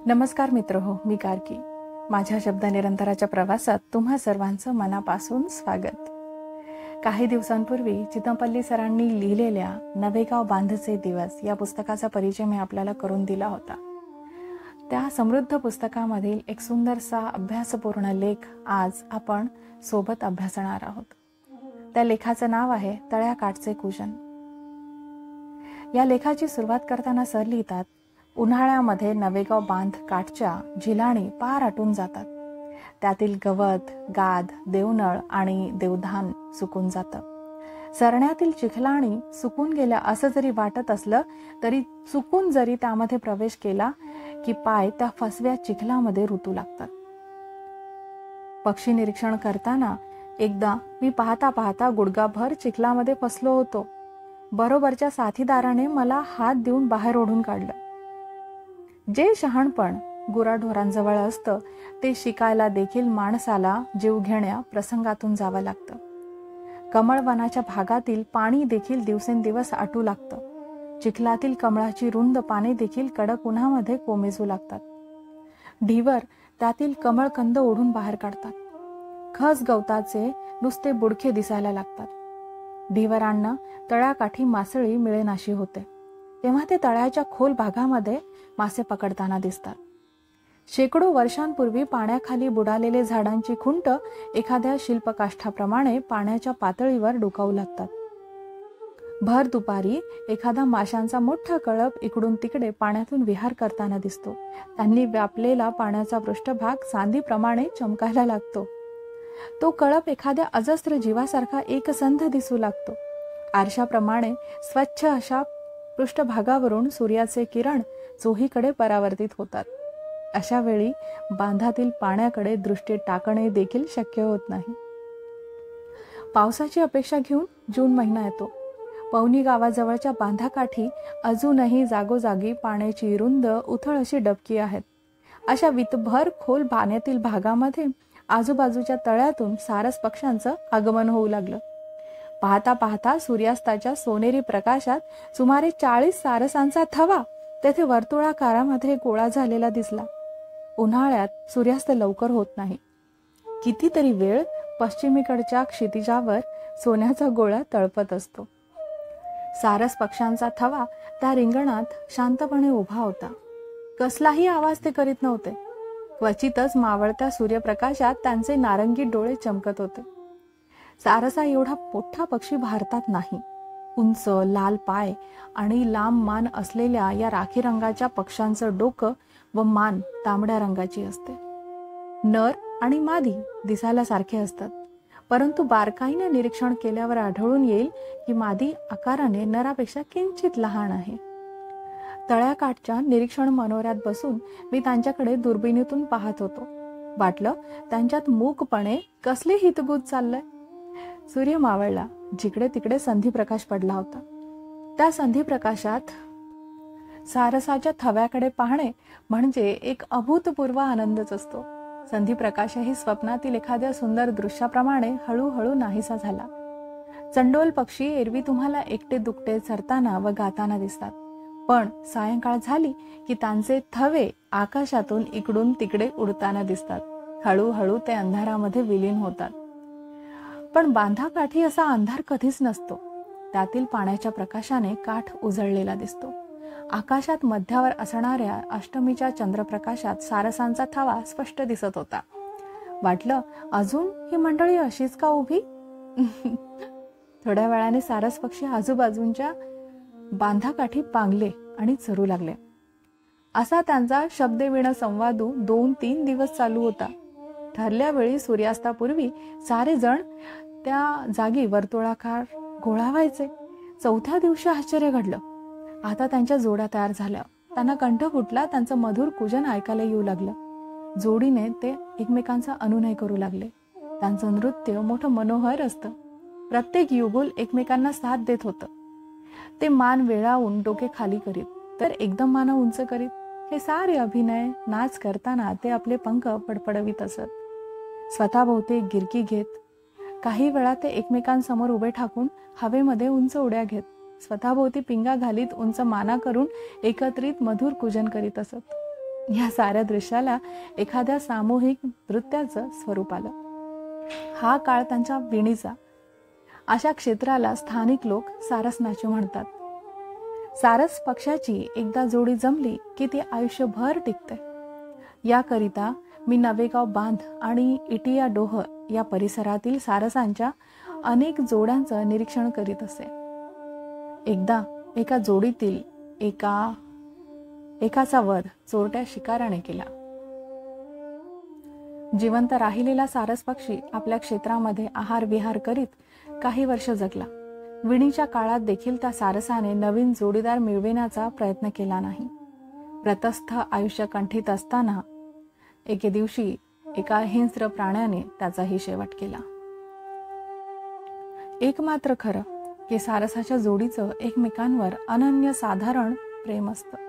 नमस्कार मित्र हो, मी गार्गी. माझ्या शब्द निरंतराच्या प्रवासात तुम्हा सर्वांचं मनापासून स्वागत. काही दिवसांपूर्वी चितमपल्ली सरांनी लिहिलेल्या नवेगाव बांधचे दिवस या पुस्तकाचा परिचय मी आपल्याला करून दिला होता. त्या समृद्ध पुस्तकामधील एक सुंदरसा अभ्यासपूर्ण लेख आज आपण सोबत अभ्यासणार आहोत. त्या लेखाचं नाव आहे तळ्याकाठचे कूजन. या लेखाची सुरुवात करताना सर लिहितात, उन्हाळ्यामध्ये नवेगाव बांध काठच्या झिलाणी पार आटून जातात. त्यातील गवत, गाद, देवनळ आणि देवधान सुकून जातं. सरण्यातील चिखलाणी सुकून गेल्या असं जरी वाटत असलं तरी चुकून जरी त्यामध्ये प्रवेश केला की पाय त्या फसव्या चिखलामध्ये रुतू लागतात. पक्षी निरीक्षण करताना एकदा मी पाहता पाहता गुडघाभर चिखलामध्ये फसलो होतो. बरोबरच्या साथीदाराने मला हात देऊन बाहेर ओढून काढलं. जे शहाणपण गुराढोरांजवळ असतं ते शिकायला देखील माणसाला जीवघेण्या प्रसंगातून जावं लागतं. कमळवनाच्या भागातील पाणी देखील दिवसेंदिवस आटू लागतं. चिखलातील कमळाची रुंद पाने देखील कडक उन्हामध्ये कोमेजू लागतात. ढिवर त्यातील कमळकंद ओढून बाहेर काढतात. खस गवताचे नुसते बुडखे दिसायला लागतात. ढिवरांना तळ्याकाठी मासळी मिळेनाशी होते, तेव्हा ते तळ्याच्या खोल भागामध्ये मासे पकडताना दिसतात. शेकडो वर्षांपूर्वी पाण्याखाली बुडालेले झाडांची खुंट एखाद्या शिल्पकाष्ठाप्रमाणे पाण्याच्या पातळीवर डोकावू लागतात. भर दुपारी एखादा माशांचा मोठा कळप इकडून तिकडे पाण्यातून विहार करताना दिसतो. त्यांनी व्यापलेला पाण्याचा पृष्ठभाग चांदीप्रमाणे चमकायला लागतो. तो कळप एखाद्या अजस्त्र जीवासारखा एकसंध दिसू लागतो. आरशाप्रमाणे स्वच्छ अशा पृष्ठभागावरून सूर्याचे किरण चोहीकडे परावर्तित होतात. अशा वेळी बांधातील पाण्याकडे दृष्टी टाकणे देखील शक्य होत नाही. पावसाची अपेक्षा घेऊन जून महिना येतो. पवनी गावाजवळच्या बांधाकाठी अजूनही जागोजागी पाण्याची रुंद उथळ अशी डबकी आहेत. अशा वितभर खोल पाण्यातील भागामध्ये आजूबाजूच्या तळ्यातून सारस पक्ष्यांचं आगमन होऊ लागलं. पाहता पाहता सूर्यास्ताच्या सोनेरी प्रकाशात सुमारे 40 सारसांचा थवा तेथे वर्तुळाकारामध्ये गोळा झालेला दिसला. उन्हाळ्यात सूर्यास्त लवकर होत नाही. कितीतरी वेळ पश्चिमेकडच्या क्षितिजावर सोन्याचा गोळा तळपत असतो. सारस पक्ष्यांचा थवा त्या रिंगणात शांतपणे उभा होता. कसलाही आवाज ते करीत नव्हते. क्वचितच मावळत्या सूर्यप्रकाशात त्यांचे नारंगी डोळे चमकत होते. सारसा एवढा मोठा पक्षी भारतात नाही. उंच लाल पाय आणि लांब मान असलेल्या या राखी रंगाच्या पक्ष्यांचं डोकं व मान तांबड्या रंगाची असते. नर आणि मादी दिसायला सारखे असतात, परंतु बारकाईने निरीक्षण केल्यावर आढळून येईल की मादी आकाराने नरापेक्षा किंचित लहान आहे. तळ्याकाठच्या निरीक्षण मनोऱ्यात बसून मी त्यांच्याकडे दुर्बिणीतून पाहत होतो. वाटलं त्यांच्यात मूकपणे कसले हितगुज चाललंय. सूर्य मावळला. जिकडे तिकडे संधिप्रकाश पडला होता. त्या संधिप्रकाशात सारसाच्या थव्याकडे पाहणे म्हणजे एक अभूतपूर्व आनंदच असतो. संधिप्रकाशही स्वप्नातील एखाद्या सुंदर दृश्याप्रमाणे हळूहळू नाहीसा झाला. चंडोल पक्षी एरवी तुम्हाला एकटे दुकटे चरताना व गाताना दिसतात, पण सायंकाळ झाली की त्यांचे थवे आकाशातून इकडून तिकडे उडताना दिसतात. हळूहळू ते अंधारामध्ये विलीन होतात. पण बांधाकाठी असा अंधार कधीच नसतो. त्यातील पाण्याच्या प्रकाशाने काठ उजळलेला दिसतो. आकाशात मध्यावर असणाऱ्या अष्टमीच्या चंद्रप्रकाशात सारसांचा थवा स्पष्ट दिसत होता. वाटलं अजून ही मंडळी अशीच का उभी. थोड्या वेळाने सारस पक्षी आजूबाजूंच्या बांधाकाठी पांगले आणि चरू लागले. असा त्यांचा शब्दवीण संवादू 2-3 दिवस चालू होता. ठरल्या वेळी सूर्यास्तापूर्वी सारे जण त्या जागी वर्तुळाकार गोळा व्हायचे. चौथ्या दिवशी आश्चर्य घडलं. आता त्यांच्या जोड्या तयार झाल्या. त्यांना कंठ फुटला. त्यांचं मधुर कूजन ऐकायला येऊ लागलं. जोडीने ते एकमेकांचा अनुनय करू लागले. त्यांचं नृत्य मोठं मनोहर असतं. प्रत्येक युगुल एकमेकांना साथ देत होतं. ते मान वेळावून डोके खाली करीत तर एकदम मान उंच करीत. हे सारे अभिनय नाच करताना ते आपले पंख पडपडवीत असत. स्वतःभोवती गिरकी घेत काही वेळा ते एकमेकांसमोर उभे ठाकून हवेमध्ये उंच उड्या घेत स्वतःभोवती पिंगा घालीत उंच माना करून एकत्रित मधुर कूजन करीत असत. या साऱ्या दृश्याला एखाद्या सामूहिक नृत्याचं स्वरूप आलं. हा काळ त्यांच्या विणीचा. अशा क्षेत्राला स्थानिक लोक सारस नाचे म्हणतात. सारस पक्षाची एकदा जोडी जमली की ती आयुष्यभर टिकते. याकरिता मी नवेगाव बांध आणि इटियाडोह या परिसरातील सारसांच्या अनेक जोड्यांचं निरीक्षण करीत असे. एकदा एका जोडीतील एकाचा वध चोरट्या शिकाराने केला. जिवंत राहिलेला सारस पक्षी आपल्या क्षेत्रामध्ये आहार विहार करीत काही वर्ष जगला. विणीच्या काळात देखील त्या सारसाने नवीन जोडीदार मिळविण्याचा प्रयत्न केला नाही. व्रतस्थ आयुष्य कंठीत असताना एके दिवशी एका हिंस्र प्राण्याने त्याचाही शेवट केला. एक मात्र खरं की सारसाच्या जोडीचं एकमेकांवर अनन्य साधारण प्रेम असतं.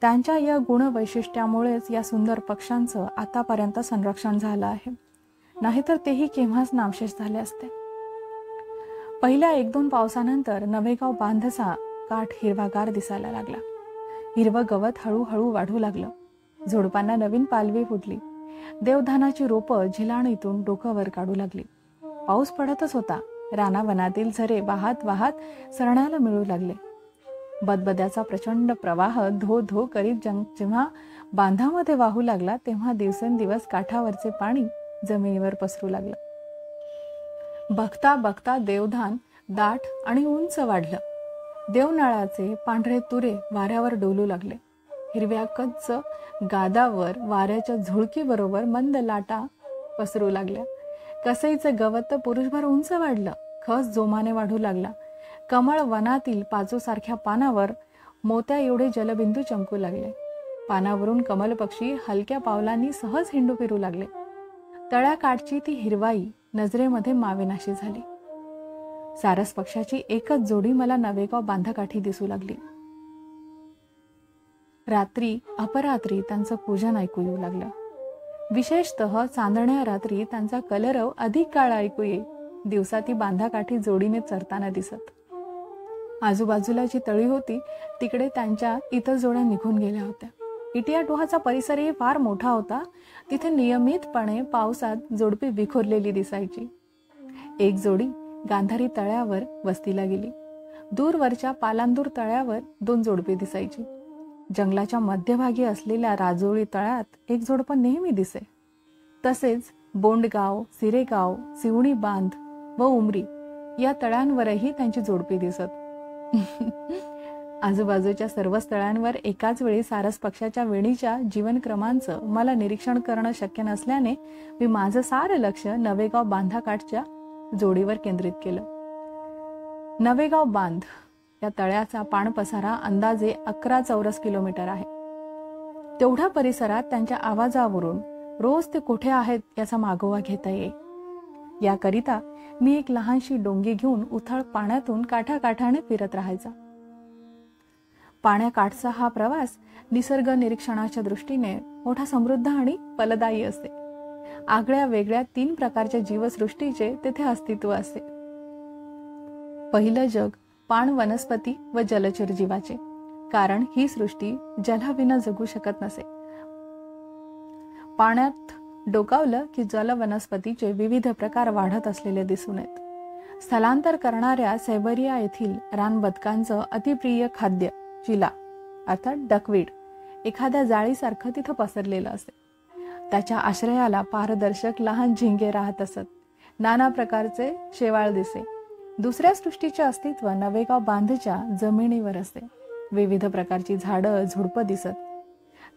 त्यांच्या या गुणवैशिष्ट्यामुळेच या सुंदर पक्ष्यांचं आतापर्यंत संरक्षण झालं आहे, नाहीतर तेही केव्हाच नामशेष झाले असते. पहिल्या 1-2 पावसानंतर नवेगाव बांधचा काठ हिरवागार दिसायला लागला. हिरवं गवत हळूहळू वाढू लागलं. झुडपांना नवीन पालवी फुटली. देवधानाची रोपं झिलाणीतून डोकं वर काढू लागली. पाऊस पडतच होता. रानावनातील झरे वाहत वाहत सरण्याला मिळू लागले. बदबद्याचा प्रचंड प्रवाह धो धो करीत जेव्हा बांधामध्ये वाहू लागला तेव्हा दिवसेंदिवस काठावरचे पाणी जमिनीवर पसरू लागलं. बघता बघता देवधान दाट आणि उंच वाढलं. देवनाळाचे पांढरे तुरे वाऱ्यावर डोलू लागले. हिरव्या कच्च गादावर वाऱ्याच्या झुळकीबरोबर मंद लाटा पसरू लागल्या. कसईचे गवत पुरुषभर उंच वाढलं. खस जोमाने वाढू लागला. कमळ वनातील पाचोसारख्या पानावर मोत्या एवढे जलबिंदू चमकू लागले. पानावरून कमल पक्षी हलक्या पावलांनी सहज हिंडू फिरू लागले. तळ्याकाठची ती हिरवाई नजरेमध्ये मावेनाशी झाली. सारस पक्षाची एकच जोडी मला नवेगाव बांधाकाठी दिसू लागली. रात्री अपरात्री त्यांचं पूजन ऐकू येऊ लागलं. विशेषतः चांदण्या रात्री त्यांचा कलरव अधिक काळ ऐकू येई. दिवसा ती बांधाकाठी जोडीने चरताना दिसत. आजूबाजूला जी तळी होती तिकडे त्यांच्या इतर जोड्या निघून गेल्या होत्या. इटियाडोहाचा परिसरही फार मोठा होता. तिथे नियमितपणे पावसात जोडपी विखुरलेली दिसायची. एक जोडी गांधारी तळ्यावर वस्तीला गेली. दूरवरच्या पालांदूर तळ्यावर 2 जोडपी दिसायची. जंगलाच्या मध्यभागी असलेल्या राजोळी तळ्यात एक जोडपं नेहमी दिसे. तसेच बोंडगाव, सिरेगाव, सिवणी बांध व उमरी या तळ्यांवरही त्यांची जोडपी दिसत. आजूबाजूच्या सर्व तळ्यांवर एकाच वेळी सारस पक्षाच्या वेणीच्या जीवनक्रमांचं मला निरीक्षण करणं शक्य नसल्याने मी माझं सारं लक्ष नवेगाव बांधाकाठच्या जोडीवर केंद्रित केलं. नवेगाव बांध या तळ्याचा पाणपसारा अंदाजे 11 चौरस किलोमीटर आहे. तेवढ्या परिसरात त्यांच्या आवाजावरून रोज ते कुठे आहेत याचा मागोवा घेता येईल. याकरिता मी एक लहानशी डोंगी घेऊन उथळ पाण्यातून काठाकाठाने फिरत राहायचा. पाण्याकाठचा हा प्रवास निसर्ग निरीक्षणाच्या दृष्टीने मोठा समृद्ध आणि फलदायी असते. आगळ्या वेगळ्या 3 प्रकारच्या जीवसृष्टीचे तेथे अस्तित्व असते. पहिलं जग पाण वनस्पती व जलचर जीवाचे, कारण ही सृष्टी जलाविना जगू शकत नसे. पाण्यात डोकावलं की जल वनस्पतीचे विविध प्रकार वाढत असलेले दिसून येत. स्थलांतर करणाऱ्या सायबेरिया येथील रानबदकांचं अतिप्रिय खाद्य चिला अर्थात डकवीड एखाद्या जाळीसारखं तिथं पसरलेलं असे. त्याच्या आश्रयाला पारदर्शक लहान झिंगे राहत असत. नाना प्रकारचे शेवाळ दिसे. दुसऱ्या सृष्टीचे अस्तित्व नवेगाव बांधच्या जमिनीवर असते. विविध प्रकारची झाडं झुडपं दिसत.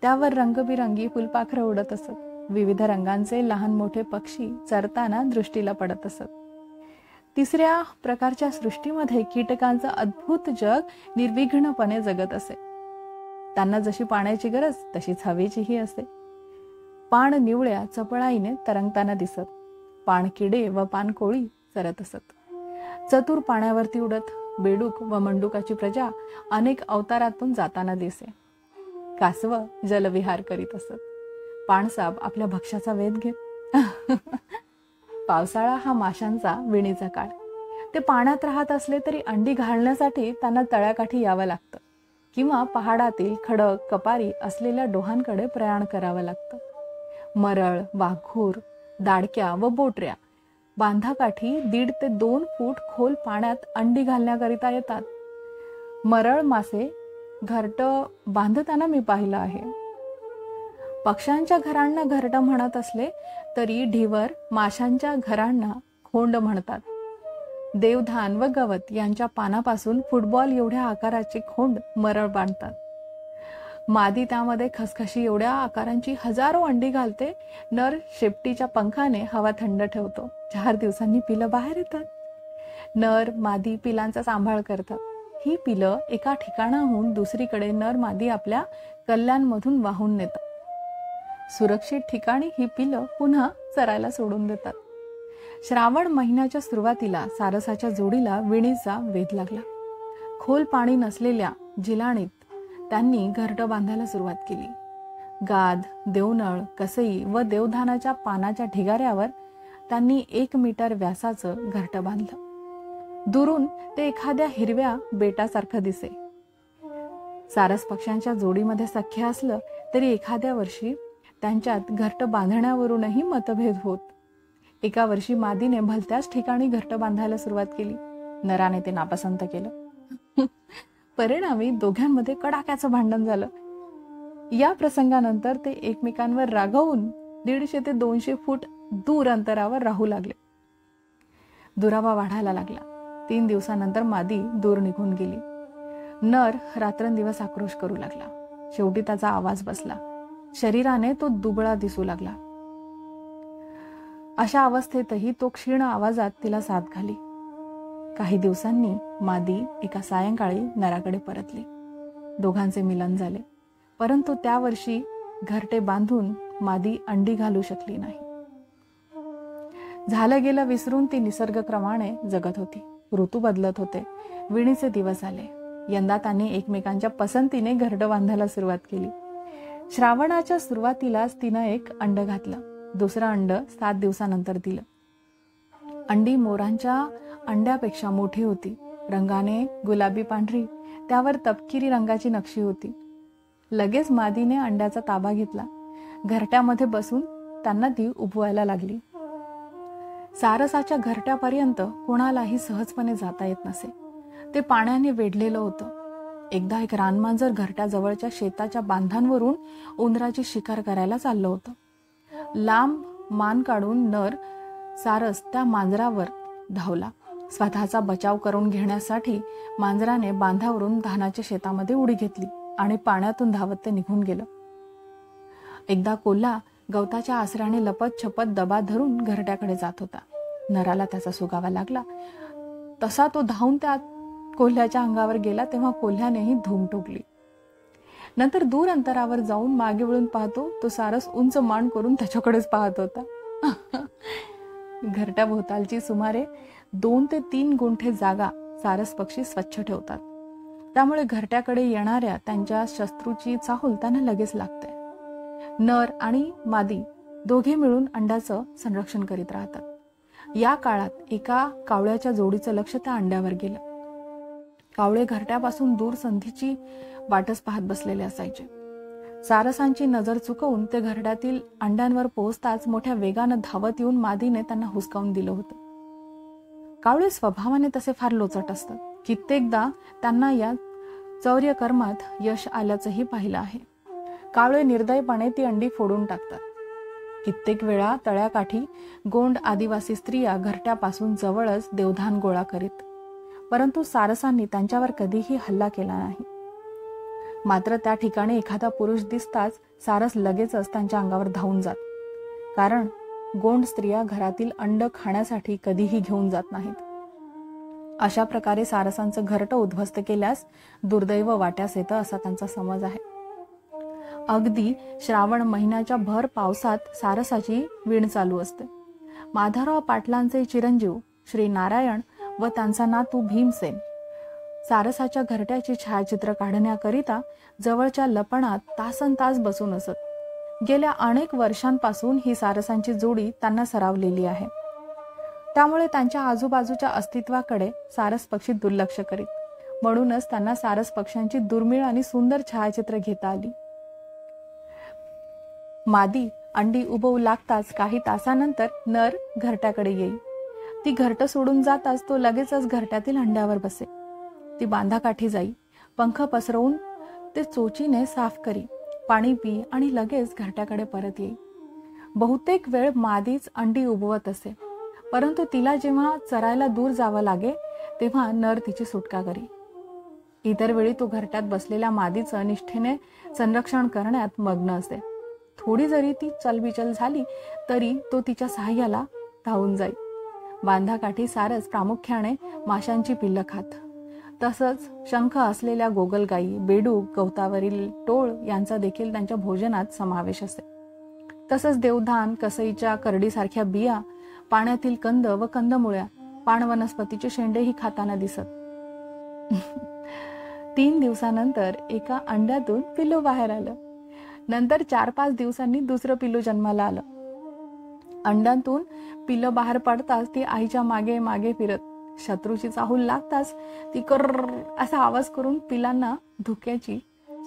त्यावर रंगबिरंगी फुलपाखरं उडत असत. विविध रंगांचे लहान मोठे पक्षी चरताना दृष्टीला पडत असत. तिसऱ्या प्रकारच्या सृष्टीमध्ये कीटकांचं अद्भुत जग निर्विघ्नपणे जगत असे. त्यांना जशी पाण्याची गरज तशीच हवेचीही असते. पाण निवळ्या चपळाईने तरंगताना दिसत. पाणकिडे व पाणकोळी चरत असत. चतुर पाण्यावरती उडत बेडूक व मंडुकाची प्रजा अनेक अवतारातून जाताना दिसे. कासव जलविहार करीत असत. पाणसाप आपल्या भक्ष्याचा वेध घेत. पावसाळा हा माशांचा विणीचा काळ. ते पाण्यात राहत असले तरी अंडी घालण्यासाठी त्यांना तळ्याकाठी यावं लागतं. किंवा पहाडातील खडक कपारी असलेल्या डोहांकडे प्रयाण करावं लागतं. मरळ, वाघूर, दाडक्या व बोटऱ्या बांधाकाठी 1.5 ते 2 फूट खोल पाण्यात अंडी घालण्याकरिता येतात. मरळ मासे घरटं बांधताना मी पाहिलं आहे. पक्ष्यांच्या घरांना घरटं म्हणत असले तरी ढिवर माशांच्या घरांना खोंड म्हणतात. देवधान व गवत यांच्या पानापासून फुटबॉल एवढ्या आकाराचे खोंड मरळ बांधतात. मादी त्यामध्ये खसखशी एवढ्या आकारांची हजारो अंडी घालते. नर शेपटीच्या पंखाने हवा थंड ठेवतो. 4 दिवसांनी पिलं बाहेर येतात. नर मादी पिलांचा सांभाळ करतात. ही पिलं एका ठिकाणाहून दुसरीकडे नर मादी आपल्या कल्ल्यांमधून वाहून नेतात. सुरक्षित ठिकाणी ही पिलं पुन्हा चरायला सोडून देतात. श्रावण महिन्याच्या सुरुवातीला सारसाच्या जोडीला विणीचा वेध लागला. खोल पाणी नसलेल्या जिलाणीत त्यांनी घरटं बांधायला सुरुवात केली. गाद, देवनळ, कसई व देवधानाच्या पानाच्या ढिगाऱ्यावर त्यांनी 1 मीटर व्यासाचं घरटं बांधलं. दुरून ते एखाद्या हिरव्या बेटासारखं दिसे. सारस पक्ष्यांच्या जोडीमध्ये सख्य असलं तरी एखाद्या वर्षी त्यांच्यात घरटं बांधण्यावरूनही मतभेद होत. एका वर्षी मादीने भलत्याच ठिकाणी घरटं बांधायला सुरुवात केली. नराने ते नापसंत केलं. परिणामी दोघांमध्ये कडाक्याचं भांडण झालं. या प्रसंगानंतर ते एकमेकांवर रागावून 150 ते 200 फूट दूर अंतरावर राहू लागले. दुरावा वाढायला लागला. 3 दिवसानंतर मादी दूर निघून गेली. नर रात्रंदिवस आक्रोश करू लागला. शेवटी त्याचा आवाज बसला. शरीराने तो दुबळा दिसू लागला. अशा अवस्थेतही तो क्षीण आवाजात तिला साथ घाली. काही दिवसांनी मादी एका सायंकाळी नराकडे परतली. दोघांचे मिलन झाले. परंतु त्या वर्षी घरटे बांधून मादी अंडी घालू शकली नाही. झालं गेलं विसरून ती निसर्गक्रमाने जगत होती. ऋतू बदलत होते. विणीचे दिवस आले. यंदा त्यांनी एकमेकांच्या पसंतीने घरटं बांधायला सुरुवात केली. श्रावणाच्या सुरुवातीलाच तिनं एक अंड घातलं. दुसरं अंड 7 दिवसानंतर दिलं. अंडी मोरांच्या अंड्यापेक्षा मोठी होती. रंगाने गुलाबी पांढरी, त्यावर तपकिरी रंगाची नक्षी होती. लगेच मादीने अंड्याचा ताबा घेतला. घरट्यामध्ये बसून त्यांना ती उबवायला लागली. सारसाच्या घरट्यापर्यंत कोणालाही सहजपणे जाता येत नसे. ते पाण्याने वेढलेलं होतं. एकदा एक रानमांजर घरट्याजवळच्या शेताच्या बांधांवरून उंदराची शिकार करायला चाललं होतं. लांब मान काढून नर सारस त्या मांजरावर धावला. स्वतःचा बचाव करून घेण्यासाठी मांजराने बांधावरून धानाच्या शेतामध्ये उडी घेतली आणि पाण्यातून धावत ते निघून गेलं. एकदा कोल्हा गवताच्या आसऱ्याने लपत छपत दबा धरून घरट्याकडे जात होता. नराला त्याचा सुगावा लागला. तसा तो धावून त्या कोल्ह्याच्या अंगावर गेला तेव्हा कोल्ह्यानेही धूम ठोकली. नंतर दूर अंतरावर जाऊन मागे वळून पाहतो तो सारस उंच मान करून त्याच्याकडेच पाहत होता. घरट्या भोवतालची सुमारे 2 ते 3 गुंठे जागा सारस पक्षी स्वच्छ ठेवतात. त्यामुळे घरट्याकडे येणाऱ्या त्यांच्या शत्रूची चाहूल त्यांना लगेच लागते. नर आणि मादी दोघे मिळून अंड्याचं संरक्षण करीत राहतात. या काळात एका कावळ्याच्या जोडीचं लक्ष त्या अंड्यावर गेलं. कावळे घरट्यापासून दूर संधीची वाटच पाहत बसलेले असायचे. सारसांची नजर चुकवून ते घरट्यातील अंड्यांवर पोहोचताच मोठ्या वेगानं धावत येऊन मादीने त्यांना हुसकावून दिलं होतं. कावळे स्वभावाने तसे फार लोचट असतात. कित्येकदा त्यांना या चौर्यकर्मात यश आल्याचंही पाहिलं आहे. कावळे निर्दयपणे ती अंडी फोडून टाकतात. कित्येक वेळा तळ्याकाठी गोंड आदिवासी स्त्रिया घरट्यापासून जवळच देवधान गोळा करीत. परंतु सारसांनी त्यांच्यावर कधीही हल्ला केला नाही. मात्र त्या ठिकाणी एखादा पुरुष दिसताच सारस लगेचच त्यांच्या अंगावर धावून जात. कारण गोंड स्त्रिया घरातील अंड खाण्यासाठी कधीही घेऊन जात नाहीत. अशा प्रकारे सारसांचं घरटं उद्ध्वस्त केल्यास दुर्दैव वाट्यास येतं असा त्यांचा समज आहे. अगदी श्रावण महिन्याच्या भर पावसात सारसाची विण चालू असते. माधवराव पाटलांचे चिरंजीव श्री नारायण व त्यांचा नातू भीमसेन सारसाच्या घरट्याची छायाचित्र काढण्याकरिता जवळच्या लपणात तासनतास बसून असत. गेल्या अनेक वर्षांपासून ही सारसांची जोडी त्यांना सरावलेली आहे. त्यामुळे त्यांच्या आजूबाजूच्या अस्तित्वाकडे सारस पक्षी दुर्लक्ष करीत. म्हणूनच त्यांना सारस पक्ष्यांची दुर्मिळ आणि सुंदर छायाचित्र घेता आली. मादी अंडी उबवू लागताच काही तासानंतर नर घरट्याकडे येई. ती घरटं सोडून जाताच तो लगेचच घरट्यातील अंड्यावर बसे. ती बांधाकाठी जाई, पंख पसरवून ते चोचीने साफ करी, पाणी पी आणि लगेच घरट्याकडे परत येई. बहुतेक वेळ मादीच अंडी उबवत असे, परंतु तिला जेव्हा चरायला दूर जावं लागे तेव्हा नर तिची सुटका करी. इतर वेळी तो घरट्यात बसलेल्या मादीचं निष्ठेने संरक्षण करण्यात मग्न असे. थोडी जरी ती चलबिचल झाली तरी तो तिच्या सहाय्याला धावून जाई. बांधाकाठी सारस प्रामुख्याने माशांची पिल्लं खात. तसंच शंख असलेल्या गोगलगाई, बेडूक, गवतावरील टोळ यांचा देखील त्यांच्या भोजनात समावेश असे. तसंच देवधान, कसईच्या करडीसारख्या बिया, पाण्यातील कंद व कंदमुळ्या, पाणवनस्पतीचे शेंडेही खाताना दिसत. 3 दिवसानंतर एका अंड्यातून पिल्लू बाहेर आलं. नंतर 4-5 दिवसांनी दुसरं पिल्लू जन्माला आलं. अंड्यातून पिल्लं बाहेर पडताच ती आईच्या मागे मागे फिरत, शत्रूची चाहूल लागताच ती कर्र असा आवाज करून पिलांना धोक्याची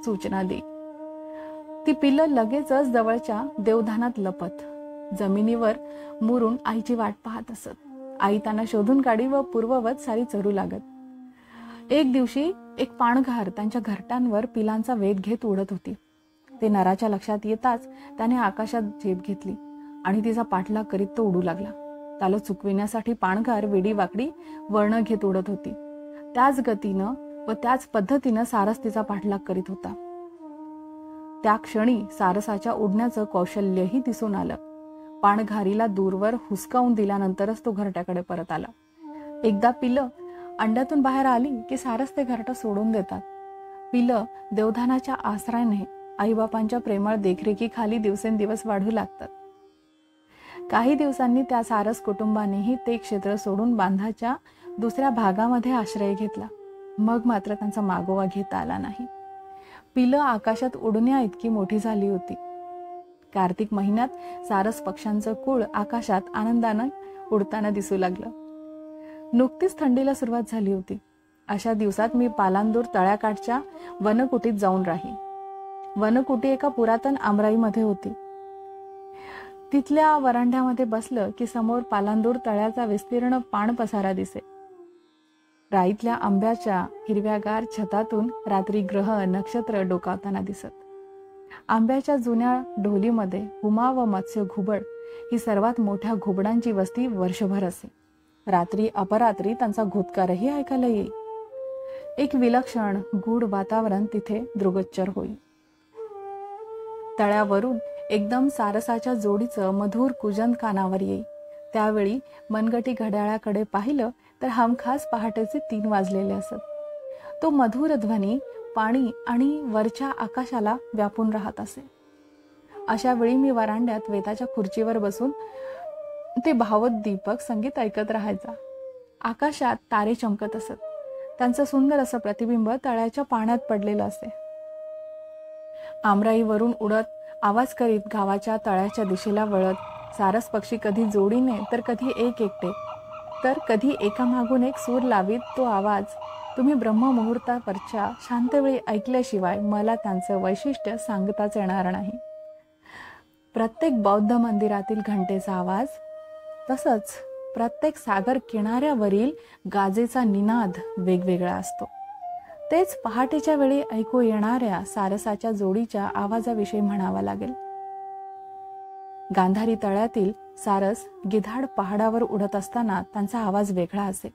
सूचना देई. ती पिल्लं लगेचच जवळच्या देवधानात लपत, जमिनीवर मुरून आईची वाट पाहत असत. आई त्यांना शोधून काढी व पूर्ववत सारी चरू लागत. एक दिवशी एक पाणघार त्यांच्या घरट्यांवर पिलांचा वेध घेत उडत होती. ते नराच्या लक्षात येताच त्याने आकाशात झेप घेतली आणि तिचा पाठलाग करीत तो उडू लागला. त्याला चुकविण्यासाठी पाणघार वेडीवाकडी वळणं घेत उडत होती. त्याच गतीनं व त्याच पद्धतीनं सारस तिचा पाठलाग करीत होता. त्या क्षणी सारसाच्या उडण्याचं कौशल्यही दिसून आलं. पाणघारीला दूरवर हुसकावून दिल्यानंतरच तो घरट्याकडे परत आला. एकदा पिलं अंड्यातून बाहेर आली की सारस ते घरटं सोडून देतात. पिलं देवधानाच्या आसऱ्याने आईबापांच्या प्रेमळ देखरेखीखाली दिवसेंदिवस वाढू लागतात. काही दिवसांनी त्या सारस कुटुंबानेही ते क्षेत्र सोडून बांधाच्या दुसऱ्या भागामध्ये आश्रय घेतला. मग मात्र त्यांचा मागोवा घेता आला नाही. पिलं आकाशात उडण्या इतकी मोठी झाली होती. कार्तिक महिन्यात सारस पक्ष्यांचं कुळ आकाशात आनंदानं उडताना दिसू लागलं. नुकतीच थंडीला सुरुवात झाली होती. अशा दिवसात मी पालांदूर तळ्याकाठच्या वनकुटीत जाऊन राही. वनकुटी एका पुरातन आमराईमध्ये होती. तिथल्या वरांड्यामध्ये बसलं की समोर पालांदूर तळ्याचा विस्तीर्ण पाण पसारा दिसे. राईतल्या आंब्याच्या हिरव्यागार छतातून रात्री ग्रह नक्षत्र डोकावताना दिसत. आंब्याच्या जुन्या ढोलीमध्ये हुमा व मत्स्य घुबड ही सर्वात मोठ्या घुबडांची वस्ती वर्षभर असे. रात्री अपरात्री त्यांचा घोतकारही ऐकायला येई. एक विलक्षण गूढ वातावरण तिथे दृगोच्चर होई. तळ्यावरून एकदम सारसाच्या जोडीचं मधुर कुजन कानावर येई. त्यावेळी मनगटी घड्याळाकडे पाहिलं तर हमखास पहाटेचे 3 वाजलेले असत. तो मधुर ध्वनी पाणी आणि वरच्या आकाशाला व्यापून राहत असे. अशा वेळी मी वरांड्यात वेताच्या खुर्चीवर बसून ते भावत दीपक संगीत ऐकत राहायचा. आकाशात तारे चमकत असत. त्यांचं सुंदर असं प्रतिबिंब तळ्याच्या पाण्यात पडलेलं असे. आमराईवरून उडत आवाज करीत गावाच्या तळ्याच्या दिशेला वळत सारस पक्षी कधी जोडीने तर कधी एक एकटे तर कधी एकामागून एक सूर लावीत तो आवाज तुम्ही ब्रह्ममुहूर्तावरच्या शांतवेळी ऐकल्याशिवाय मला त्यांचं वैशिष्ट्य सांगताच येणार नाही. प्रत्येक बौद्ध मंदिरातील घंटेचा आवाज, तसंच प्रत्येक सागर किनाऱ्यावरील गाजेचा निनाद वेगवेगळा असतो. तेच पहाटेच्या वेळी ऐकू येणाऱ्या सारसाच्या जोडीच्या आवाजाविषयी म्हणावा लागेल. गांधारी तळ्यातील सारस गिधाड पहाडावर उडत असताना त्यांचा आवाज वेगळा असे.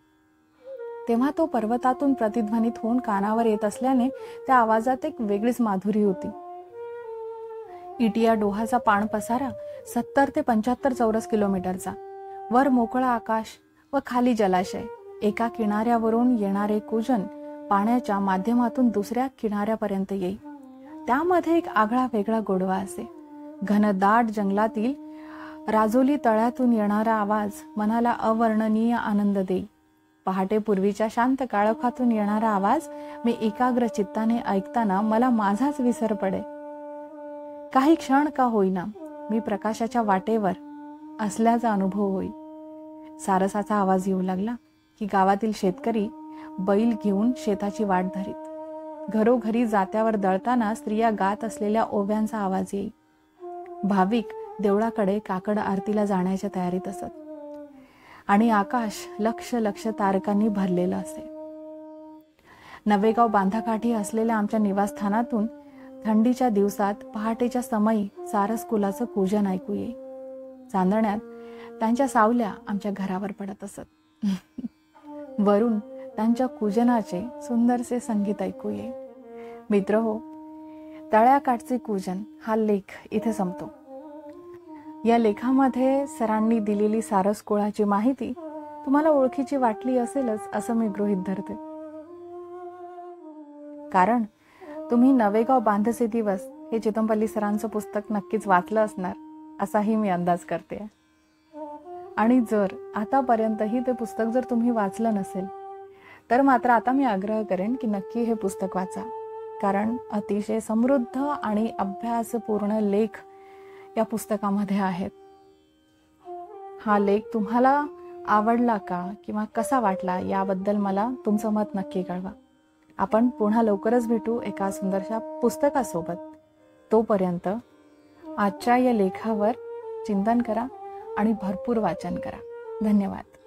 तेव्हा तो पर्वतातून प्रतिध्वनित होऊन कानावर येत असल्याने त्या आवाजात एक वेगळीच माधुरी होती. इटिया डोहाचा पाण पसारा 70 ते 75 चौरस किलोमीटरचा. वर मोकळा आकाश व खाली जलाशय. एका किनाऱ्यावरून येणारे कूजन पाण्याच्या माध्यमातून दुसऱ्या किनाऱ्यापर्यंत येई. त्यामध्ये एक आगळा वेगळा गोडवा असे. घनदाट जंगलातील राजोली तळ्यातून येणारा आवाज मनाला अवर्णनीय आनंद देई. पहाटे पूर्वीच्या शांत काळोखातून येणारा आवाज मी एकाग्र चित्ताने ऐकताना मला माझाच विसर पडे. काही क्षण का होईना मी प्रकाशाच्या वाटेवर असल्याचा अनुभव होई. सारसाचा आवाज येऊ लागला की गावातील शेतकरी बैल घेऊन शेताची वाट धरीत. घरोघरी जात्यावर दळताना स्त्रिया गात असलेल्या ओव्यांचा आवाज येई. भाविक देवळाकडे काकड आरतीला जाण्याच्या तयारीत असत आणि आकाश लक्ष लक्ष तारकांनी भरलेलं असे. नवेगाव बांधाकाठी असलेल्या आमच्या निवासस्थानातून थंडीच्या दिवसात पहाटेच्या समयी सारस कुलाचं पूजन ऐकू येई. चांदण्यात त्यांच्या सावल्या आमच्या घरावर पडत असत. वरून त्यांच्या कूजनाचे सुंदरसे संगीत ऐकू येई. मित्रहो, तळ्याकाठचे कूजन हा लेख इथे संपतो. या लेखामध्ये सरांनी दिलेली सारस कुळाची माहिती तुम्हाला ओळखीची वाटली असेलच असं मी गृहीत धरते. कारण तुम्ही नवेगाव बांधचे दिवस हे चितमपल्ली सरांचं पुस्तक नक्कीच वाचलं असणार असाही मी अंदाज करते. आणि जर आतापर्यंतही ते पुस्तक जर तुम्ही वाचलं नसेल तर मात्र आता मी आग्रह करेन की नक्की हे पुस्तक वाचा. कारण अतिशय समृद्ध आणि अभ्यासपूर्ण लेख या पुस्तकामध्ये आहेत. हा लेख तुम्हाला आवडला का किंवा कसा वाटला याबद्दल मला तुमचं मत नक्की कळवा. आपण पुन्हा लवकरच भेटू एका सुंदरशा पुस्तकासोबत. तोपर्यंत आजच्या या लेखावर चिंतन करा आणि भरपूर वाचन करा. धन्यवाद.